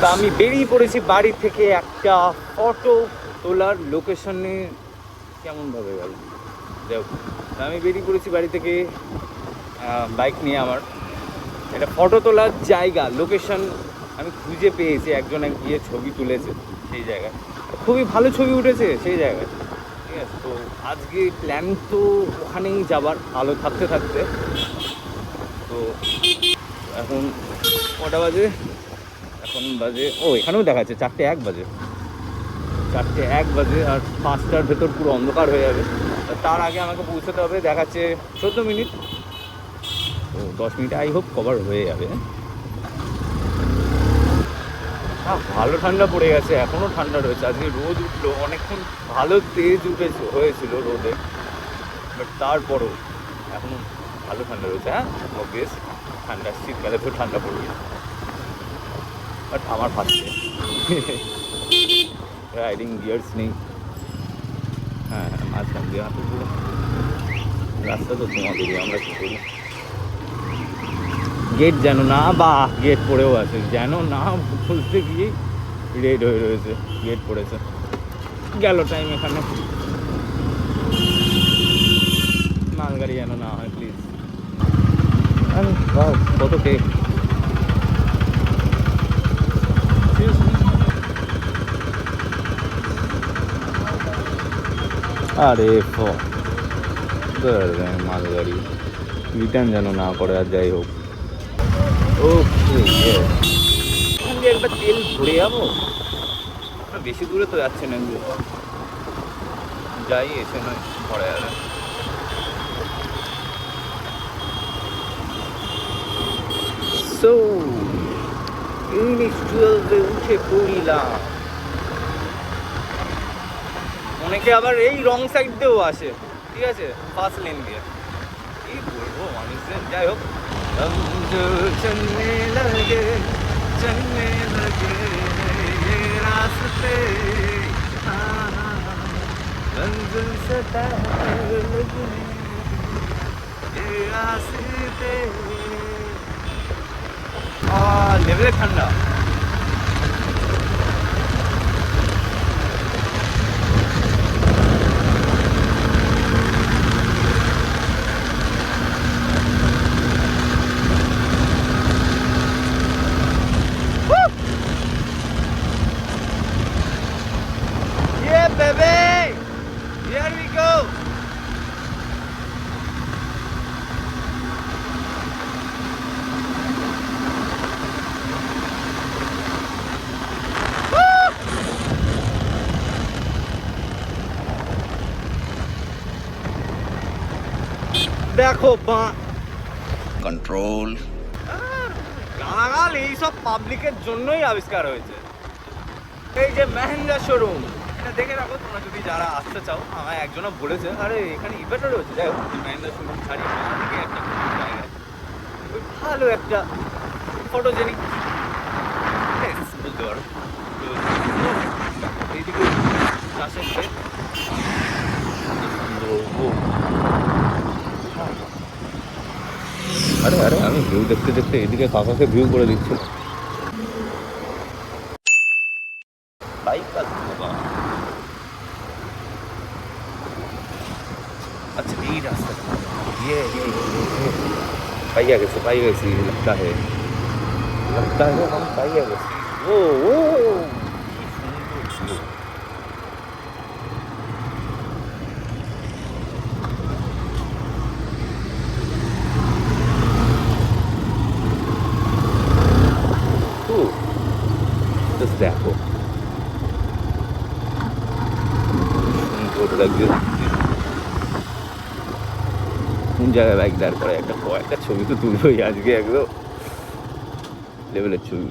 তা আমি বেরিয়ে পড়েছি বাড়ি থেকে একটা ফটো তোলার লোকেশনে। কেমনভাবে গেল যাই হোক, আমি বেরিয়ে পড়েছি বাড়ি থেকে বাইক নিয়ে। আমার এটা ফটো তোলার জায়গা, লোকেশন আমি খুঁজে পেয়েছি। একজন গিয়ে ছবি তুলেছে সেই জায়গায়, খুবই ভালো ছবি উঠেছে সেই জায়গায়। ঠিক আছে, তো আজকে প্ল্যান তো ওখানেই যাবার, আলো থাকতে থাকতে। তো এখন কটা বাজে? এখন বাজে, এখানেও দেখাচ্ছে 4:01 বাজে। 4:01 বাজে, আর 5টার ভেতর পুরো অন্ধকার হয়ে যাবে। তার আগে আমাকে পৌঁছতে হবে, দেখাচ্ছে 14 মিনিট। তো 10 মিনিটে আই হোপ কভার হয়ে যাবে। ভালো ঠান্ডা পড়ে গেছে, এখনও ঠান্ডা রয়েছে। আজকে রোদ উঠলো অনেকক্ষণ, ভালো তেজ হয়েছিল রোদে, বাট তারপরও এখনও ভালো ঠান্ডা রয়েছে। অবভিয়াস ঠান্ডা, শীতকালে তো ঠান্ডা পড়বে, বাট আমার ফার্স্টে রাইডিং গিয়ার্স নেই। মাঝখান দিয়ে হাঁটু পুরো রাস্তা তো ধোঁয়া বেরিয়ে, আমরা কী করি? গেট যেন না, বা গেট পড়েও আছে, যেন না বলতে গিয়েই রেড হয়ে রয়েছে, গেট পড়েছে। গেল টাইম এখানে, মালগাড়ি যেন না হয় প্লিজ। কত কেক! আরে মালগাড়ি রিটার্ন যেন না করে, আর যাই হোক। ওকে, এখান দিয়ে একবার তেল ভরে যাবো। বেশি দূরে তো যাচ্ছে না, যাই এসে নয় ভরে যাবে। সো ইউনিক 12-এ উঠে পড়িলাম। অনেকে আবার এই রং সাইড দিয়েও আসে, ঠিক আছে, ফার্স্ট লেন দিয়ে। কি বলবো মানুষদের, যাই হোক। চলনে লাগে রাস্তে, मंजिल से লেভেলে ঠান্ডা। Yeah, baby! Here we go! দেখো বা কন্ট্রোল, গালাগাল এইসব পাবলিকের জন্যই আবিষ্কার হয়েছে। এই যে মেহেন্দ্রা শোরুম, এটা দেখে রাখো তোমরা যদি যারা আসতে চাও। আমায় একজনও বলেছে, আরে এখানে ইনভার্টার রয়েছে। যাই হোক, মেহেন্দ্রা শোরুম ছাড়িয়ে একটা জায়গায় ওই ভালো একটা ফটোজেনিক প্লেস বলতে পারো। এইদিকে চাষের ক্ষেত, আরে আরে আমি ভিউ দেখতে দেখতে এদিকে কাকাকে ভিউ করে দিচ্ছি। আচ্ছা এই রাস্তাটা, পাইয়া গেছি लगता है हम পাইয়া গেছি। ও ও কি সুন্দর ও, জাস্ট দেখো সুন্দর লাগছে। কোন জায়গায় বাইক দাঁড় করে একটা ছবি তো তুলবোই আজকে, একদম লেভেলের ছবি।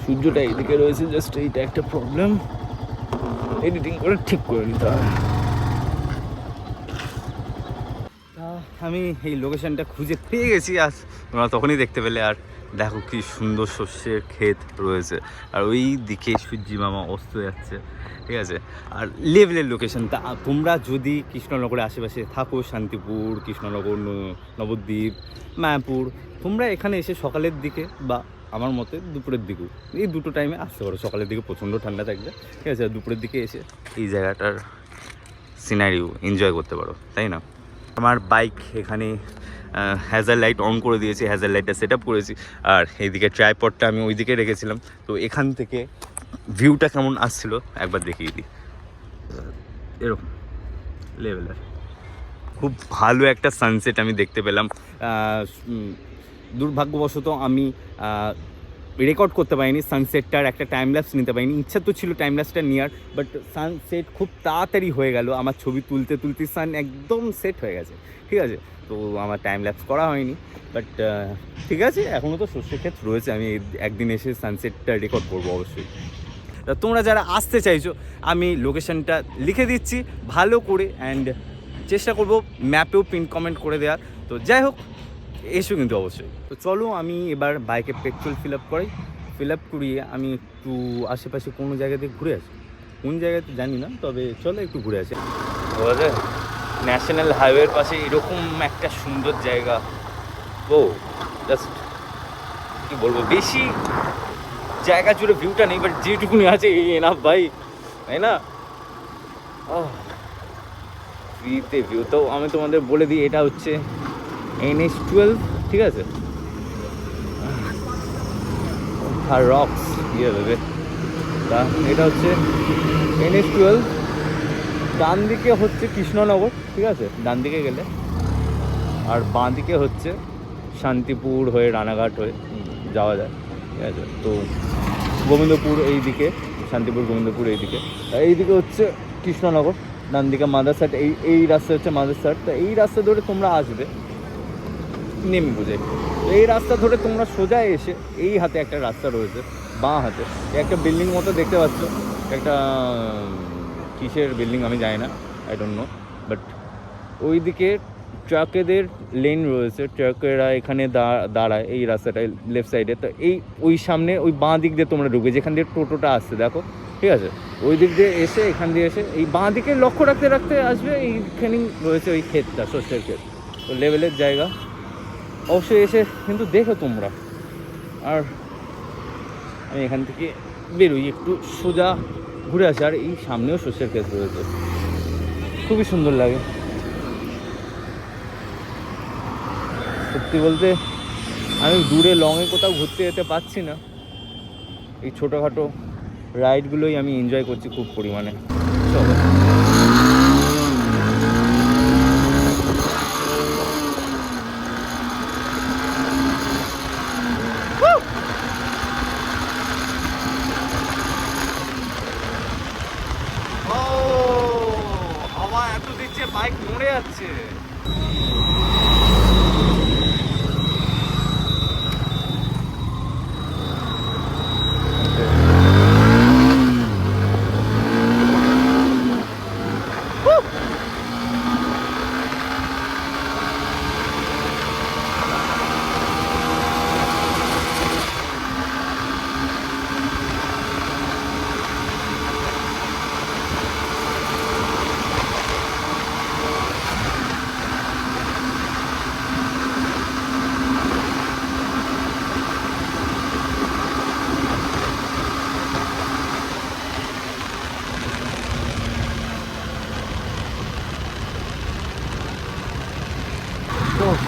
সূর্যটা এইদিকে রয়েছে, জাস্ট এইটা একটা প্রবলেম, এডিটিং করে ঠিক করে নিতে হবে। আমি এই লোকেশনটা খুঁজে পেয়ে গেছি, আর তোমরা তখনই দেখতে পেলে। আর দেখো কি সুন্দর শস্যের ক্ষেত রয়েছে, আর ওই দিকে সূর্যি মামা অস্ত যাচ্ছে, ঠিক আছে। আর লেভেলের লোকেশনটা, তোমরা যদি কৃষ্ণনগরের আশেপাশে থাকো, শান্তিপুর, কৃষ্ণনগর, নবদ্বীপ, মায়াপুর, তোমরা এখানে এসে সকালের দিকে বা আমার মতে দুপুরের দিকেও, এই দুটো টাইমে আসতে পারো। সকালের দিকে প্রচণ্ড ঠান্ডা থাকবে, ঠিক আছে, দুপুরের দিকে এসে এই জায়গাটার সিনারিও এনজয় করতে পারো, তাই না। আমার বাইক এখানে হ্যাজার লাইট অন করে দিয়েছি, হ্যাজার লাইটটা সেট আপ করেছি, আর এইদিকে ট্রাইপডটা আমি ওই দিকে রেখেছিলাম। তো এখান থেকে ভিউটা কেমন আসছিল একবার দেখিয়ে দিই। এরকম লেভেলের খুব ভালো একটা সানসেট আমি দেখতে পেলাম। দুর্ভাগ্যবশত আমি রেকর্ড করতে পারিনি সানসেটটার, একটা টাইম ল্যাপস নিতে পারিনি। ইচ্ছা তো ছিল টাইম ল্যাপসটা নেওয়ার, বাট সানসেট খুব তাড়াতাড়ি হয়ে গেল। আমার ছবি তুলতে তুলতে সান একদম সেট হয়ে গেছে, ঠিক আছে। তো আমার টাইম ল্যাপস করা হয়নি, বাট ঠিক আছে, এখনও তো শস্যের ক্ষেত রয়েছে। আমি একদিন এসে সানসেটটা রেকর্ড করবো অবশ্যই। তা তোমরা যারা আসতে চাইছো, আমি লোকেশনটা লিখে দিচ্ছি ভালো করে, অ্যান্ড চেষ্টা করব ম্যাপেও পিন কমেন্ট করে দেওয়ার। তো যাই হোক, এসো কিন্তু অবশ্যই। তো চলো আমি এবার বাইকে পেট্রোল ফিল আপ করিয়ে আমি একটু আশেপাশে কোনো জায়গাতে ঘুরে আসি। কোন জায়গাতে জানি না, তবে চলো একটু ঘুরে আসি। বোঝা ন্যাশনাল হাইওয়ের পাশে এরকম একটা সুন্দর জায়গা, ও জাস্ট কী বলবো, বেশি জায়গা জুড়ে ভিউটা নেই, বাট যেটুকুনি আছে এই এনাফ ভাই, তাই না। ফ্রিতে ভিউ তো আমি তোমাদের বলে দিই, এটা হচ্ছে NH12, ঠিক আছে। আর রক্স ইয়ে দেবে, তা এটা হচ্ছে NH12। ডান দিকে হচ্ছে কৃষ্ণনগর, ঠিক আছে, ডান দিকে গেলে, আর বাঁ দিকে হচ্ছে শান্তিপুর হয়ে রানাঘাট হয়ে যাওয়া যায়, ঠিক আছে। তো গোবিন্দপুর এই দিকে, শান্তিপুর গোবিন্দপুর এইদিকে হচ্ছে কৃষ্ণনগর, ডান দিকে মাদারসাট, এই রাস্তা হচ্ছে মাদারসাট। তো এই রাস্তা ধরে তোমরা আসবে নেমে বুঝে, তো এই রাস্তা ধরে তোমরা সোজা এসে এই হাতে একটা রাস্তা রয়েছে, বাঁ হাতে একটা বিল্ডিং মতো দেখতে পাচ্ছ, একটা কিসের বিল্ডিং আমি জানি না, আই ডোন্ট নো, বাট ওই দিকে ট্রাকেদের লেন রয়েছে, ট্রাকেরা এখানে দাঁড়ায় এই রাস্তাটায় লেফট সাইডে। তো ওই সামনে ওই বাঁ দিক দিয়ে তোমরা ঢুকে, যেখান দিয়ে টোটোটা আসছে দেখো, ঠিক আছে, ওই দিক দিয়ে এসে এখান দিয়ে এসে এই বাঁ দিকে লক্ষ্য রাখতে আসবে, এইখানেই রয়েছে ওই ক্ষেতটা, শস্যের ক্ষেত। তো লেভেলের জায়গা, অবশ্যই এসে কিন্তু দেখো তোমরা। আর আমি এখান থেকে বেরোই, একটু সোজা ঘুরে আসি, আর এই সামনেও শস্যের ক্ষেত রয়েছে, খুবই সুন্দর লাগে। সত্যি বলতে আমি দূরে লংয়ে কোথাও ঘুরতে যেতে পারছি না, এই ছোটোখাটো রাইডগুলোই আমি এনজয় করছি খুব পরিমাণে। চলো হাওয়া এত দিচ্ছে, বাইক মরে যাচ্ছে।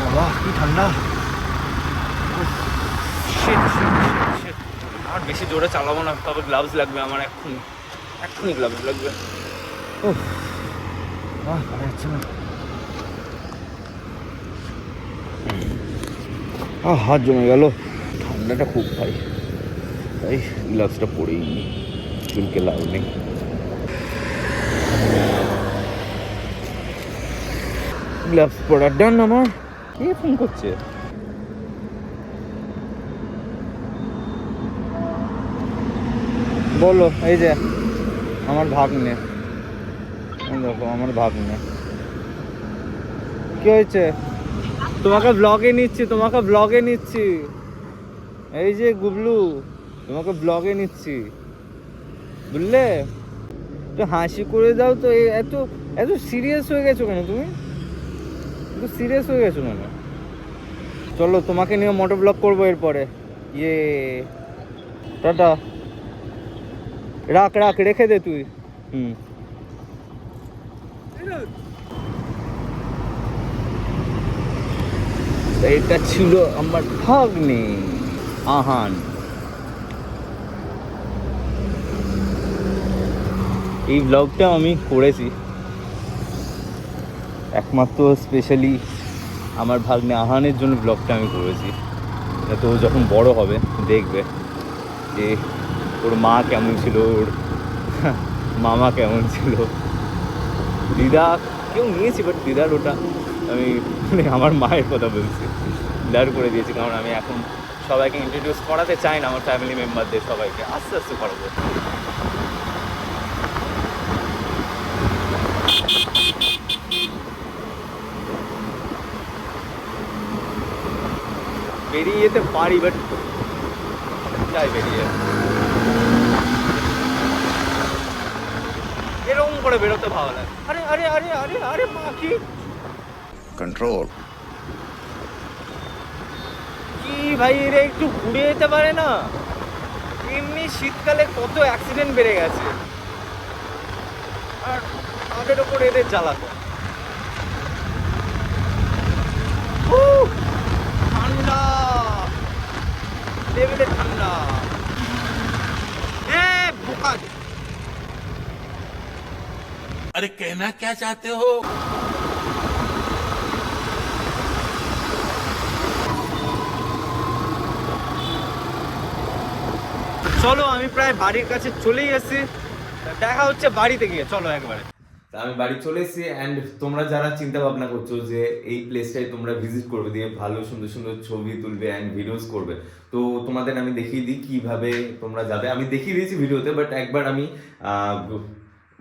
বাবা কি ঠান্ডা, আর বেশি জোরে চালাবো না, তবে গ্লাভস লাগবে আমার, এক্ষুনি গ্লাভস লাগবে। ও পারা যাচ্ছে না, হাত জমে গেল, ঠান্ডাটা খুব ভাই, তাই গ্লাভসটা পরেই নি, চুলকে লাভ নেই। গ্লাভস পরার ডান আমার। কে ফোন করছে? বলো। এই যে আমার ভাগ্নে, দেখো আমার ভাগ্নে, কি হয়েছে? তোমাকে ব্লগে নিচ্ছি এই যে গুবলু, তোমাকে ব্লগে নিচ্ছি, বুঝলে? তো হাসি করে দাও তো। এত এত সিরিয়াস হয়ে গেছো কেন তুমি? এত সিরিয়াস হয়ে গেছো কেন? চলো তোমাকে নিয়ে মোটো ব্লগ করবো এরপরে। ইয়ে, টাটা। রাখ রেখে দে তুই। এটা ছিল আমার ভাগ্নে আহান। এই ব্লগটা আমি করেছি একমাত্র স্পেশালি আমার ভাগ্নে আহানের জন্য। ব্লগটা আমি করেছি তো যখন বড় হবে দেখবে যে ওর মা কেমন ছিল, ওর মামা কেমন ছিল। দিদা কেউ নিয়েছি, বাট দিদার ওটা আমি মানে আমার মায়ের কথা বলছি, দিদার করে দিয়েছি। কারণ আমি এখন সবাইকে ইন্ট্রোডিউস করাতে চাই না, আমার ফ্যামিলি মেম্বারদের সবাইকে আস্তে আস্তে করাবো। বেরিয়ে যেতে পারি, বাট চাই বেরিয়ে। এরকম করে বেরোতে ভালো লাগে। আরে আরে আরে আরে আরে মা কি কন্ট্রোল কি ভাই, এরা একটু ঘুরে যেতে পারে না? এমনি শীতকালে কত অ্যাক্সিডেন্ট বেড়ে গেছে, আর তাদের ওপর এদের জ্বালাতো। ঠান্ডা লেভেলে ঠান্ডা। বোকা। अरे कहना क्या चाहते हो? চলো আমি প্রায় বাড়ির কাছে চলেই এসেছি, দেখা হচ্ছে বাড়িতে গিয়ে। চলো একবারে। আমি বাড়ি চলে এসেছি। অ্যান্ড তোমরা যারা চিন্তা ভাবনা করছো যে এই প্লেসটায় তোমরা ভিজিট করবে, দিয়ে ভালো সুন্দর সুন্দর ছবি তুলবে অ্যান্ড ভিডিওস করবে, তো তোমাদের আমি দেখিয়ে দিই কিভাবে তোমরা যাবে। আমি দেখিয়ে দিয়েছি ভিডিওতে, বাট একবার আমি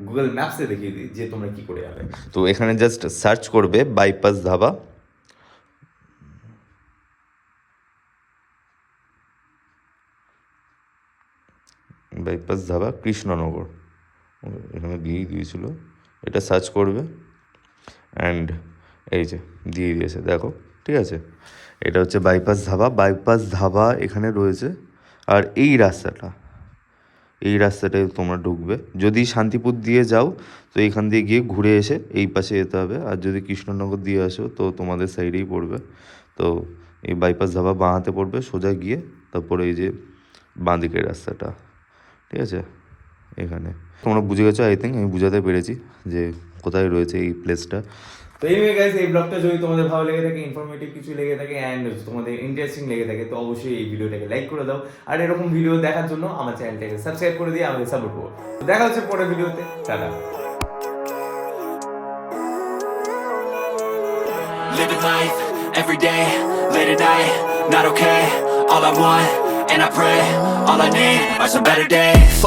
গুগল ম্যাপসে দেখিয়ে দিই যে তোমরা কি করে যাবে। তো এখানে জাস্ট সার্চ করবে বাইপাস ধাবা। বাইপাস ধাবা কৃষ্ণনগর, এখানে দিয়েই দিয়েছিল। এটা সার্চ করবে অ্যান্ড এই যে দিয়ে দিয়েছে, দেখো ঠিক আছে। এটা হচ্ছে বাইপাস ধাবা এখানে রয়েছে। আর এই রাস্তাটায় তোমরা ঢুকবে। যদি শান্তিপুর দিয়ে যাও তো এখান দিয়ে গিয়ে ঘুরে এসে এই পাশে যেতে হবে, আর যদি কৃষ্ণনগর দিয়ে আসো তো তোমাদের সাইডেই পড়বে। তো এই বাইপাস ধাবা বাঁ হাতে পড়বে, সোজা গিয়ে তারপরে এই যে বাঁ দিকের রাস্তাটা, ঠিক আছে। এখানে তোমরা বুঝে গেছো, আই থিঙ্ক আমি বুঝাতে পেরেছি যে কোথায় রয়েছে এই প্লেসটা। তো এনিওয়ে গাইস, এই ব্লগটা যদি তোমাদের ভালো লেগে থাকে, ইনফরমেটিভ কিছু লেগে থাকে অ্যান্ড তোমাদের ইন্টারেস্টিং লেগে থাকে, তো অবশ্যই এই ভিডিওটাকে লাইক করে দাও। আর এরকম ভিডিও দেখার জন্য আমার চ্যানেলটাকে সাবস্ক্রাইব করে দিয়ে আমাকে সাপোর্ট করো। তো দেখা হচ্ছে পরের ভিডিওতে। Tata. Living life, every day, late at night, not okay. All I want, and I pray, all I need are some better days.